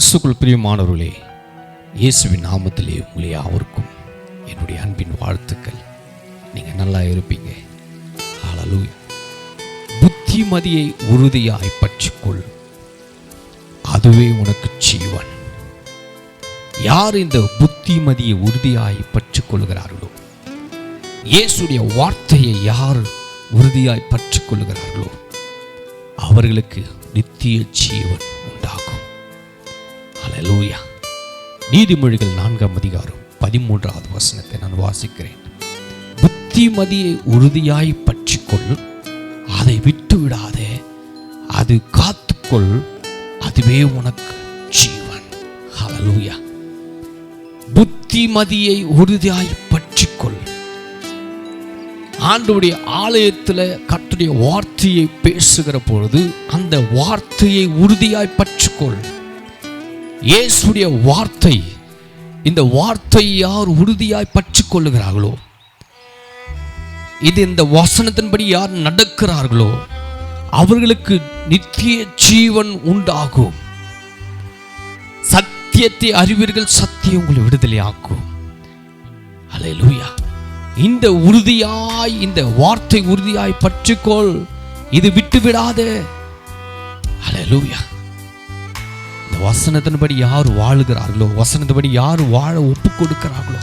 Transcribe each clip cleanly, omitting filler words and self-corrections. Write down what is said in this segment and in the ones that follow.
கிறிஸ்துவுக்குள் பிரியமானவர்களே, இயேசுவின் நாமத்திலே உங்களை யாவருக்கும் என்னுடைய அன்பின் வாழ்த்துக்கள். நீங்கள் நல்லா இருப்பீங்க. ஹல்லேலூயா. புத்திமதியை உறுதியாய் பற்றிக்கொள், அதுவே உனக்கு ஜீவன். யார் இந்த புத்திமதியை உறுதியாய் பற்றிக்கொள்கிறார்களோ, இயேசுடைய வார்த்தையை யார் உறுதியாய் பற்றிக்கொள்கிறார்களோ அவர்களுக்கு நித்திய ஜீவன் உண்டாகும். ஹல்லேலூயா. நீதிமொழிகள் 4ஆம் அதிகாரம் 13வது வசனத்தை நான் வாசிக்கிறேன். புத்திமதியை உறுதியாய் பற்றிக்கொள், அதை விட்டு விடாதே, அது காத்துக்கொள், அதுவே உனக்கு ஜீவன். ஹல்லேலூயா. புத்திமதியை உறுதியாய் பற்றிக்கொள். ஆண்டவருடைய ஆலயத்தில் கர்த்தருடைய வார்த்தையை பேசுகிற பொழுது அந்த வார்த்தையை உறுதியாய் பற்றிக்கொள். இயேசுடைய வார்த்தை, இந்த வார்த்தை யார் உறுதியாய் பற்றிக்கொள்ளுகிறார்களோ, இது இந்த வசனத்தின்படி யார் நடக்கிறார்களோ அவர்களுக்கு நித்திய ஜீவன் உண்டாகும். சத்தியத்தை அறிவீர்கள், சத்தியம் உங்களை விடுதலையாக்கும். ஹல்லேலூயா. இந்த உறுதியாய், இந்த வார்த்தை உறுதியாய் பற்றிக்கொள், இது விட்டு விடாதே. ஹல்லேலூயா. இந்த வசனத்தின்படி யார் வாழுகிறார்களோ, வசனத்தின்படி யார் வாழ ஒப்பு கொடுக்கிறார்களோ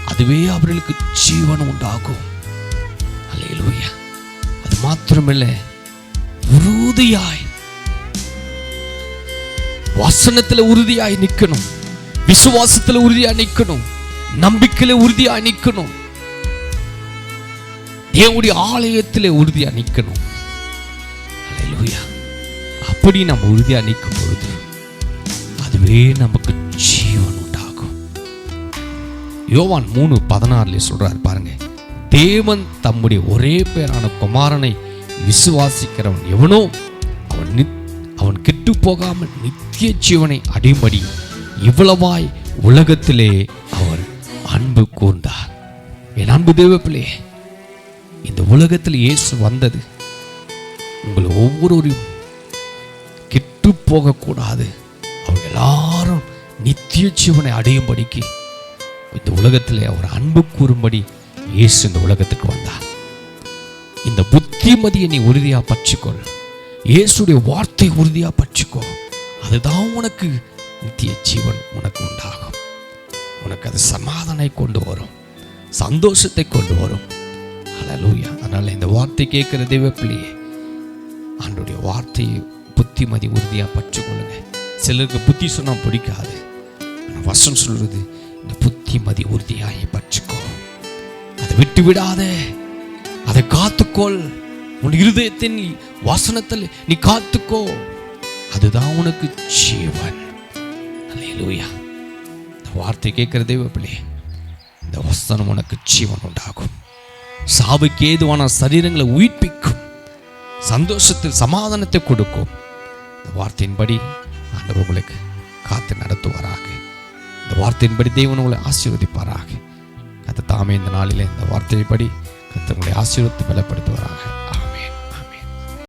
அதுவே அவர்களுக்கு ஜீவன் உண்டாகும். ஹல்லேலூயா. அது மாத்திரமில்லை, உறுதியாய் வசனத்தில் உறுதியாய் நிற்கணும், விசுவாசத்தில் உறுதியாய் நிற்கணும், நம்பிக்கையில உறுதியாய் நிற்கணும், தேவனுடைய ஆலயத்தில் உறுதியா நிற்கணும். ஹல்லேலூயா. அப்படி நம்ம உறுதியா நிற்கும் பொழுது அதுவே நமக்கு ஜீவன் உண்டாகும். யோவான் 3:16 சொல்றார் பாருங்க, தேவன் தம்முடைய ஒரே பேரான குமாரனை விசுவாசிக்கிறவன் எவனோ அவன் கெட்டு போகாமல் நித்திய ஜீவனை அடையும்படி இவ்வளவாய் உலகத்திலே அவர் அன்பு கூர்ந்தார். என் அன்பு தேவ பிள்ளையே, இந்த உலகத்தில் இயேசு வந்தது உங்களை ஒவ்வொருவரையும் கெட்டு போகக்கூடாது, அவங்க எல்லாரும் நித்திய ஜீவனை அடையும்படிக்கு இந்த உலகத்தில் அவர் அன்பு கூறும்படி இயேசு இந்த உலகத்துக்கு வந்தார். இந்த புத்திமதியை நீ உறுதியா பற்றிக்கொள், இயேசுடைய வார்த்தை உறுதியா பற்றிக்கோ, அதுதான் உனக்கு நித்திய ஜீவன் உனக்கு உண்டாகும். உனக்கு அது சமாதானத்தை கொண்டு வரும், சந்தோஷத்தை கொண்டு வரும். ஹல்லேலூயா. அதனால இந்த வார்த்தை கேட்கிற தேவ பிள்ளையே, ஆண்டவருடைய வார்த்தையை புத்திமதி உறுதியா பற்றிக்கொள்ளுங்க. சிலருக்கு புத்தி சொன்னா பிடிக்காது, வசனம் சொல்றது இந்த புத்திமதி உறுதியாய் பற்றிக்கோ, அதை விட்டு விடாதே, அதை காத்துக்கொள், உன் இருதயத்தின் வசனத்தில் நீ காத்துக்கோ, அதுதான் உனக்கு ஜீவன். ஹல்லேலூயா. இந்த வார்த்தை கேட்கிற தேவ பிள்ளையே, இந்த வசனம் உனக்கு ஜீவன் உண்டாகும், சாவுக்கு ஏதுவான சரீரங்களை உயிர்ப்பிக்கும், சந்தோஷத்தில் சமாதானத்தை கொடுக்கும். இந்த வார்த்தையின்படி ஆண்டவர் உங்களுக்கு காத்து நடத்துவாராக. இந்த வார்த்தையின்படி தேவன் உங்களை ஆசீர்வதிப்பாராக. கர்த்தர் தாமே இந்த நாளிலே இந்த வார்த்தையின்படி கர்த்தர் உங்களை ஆசீர்வதித்து பலப்படுத்துவாராக.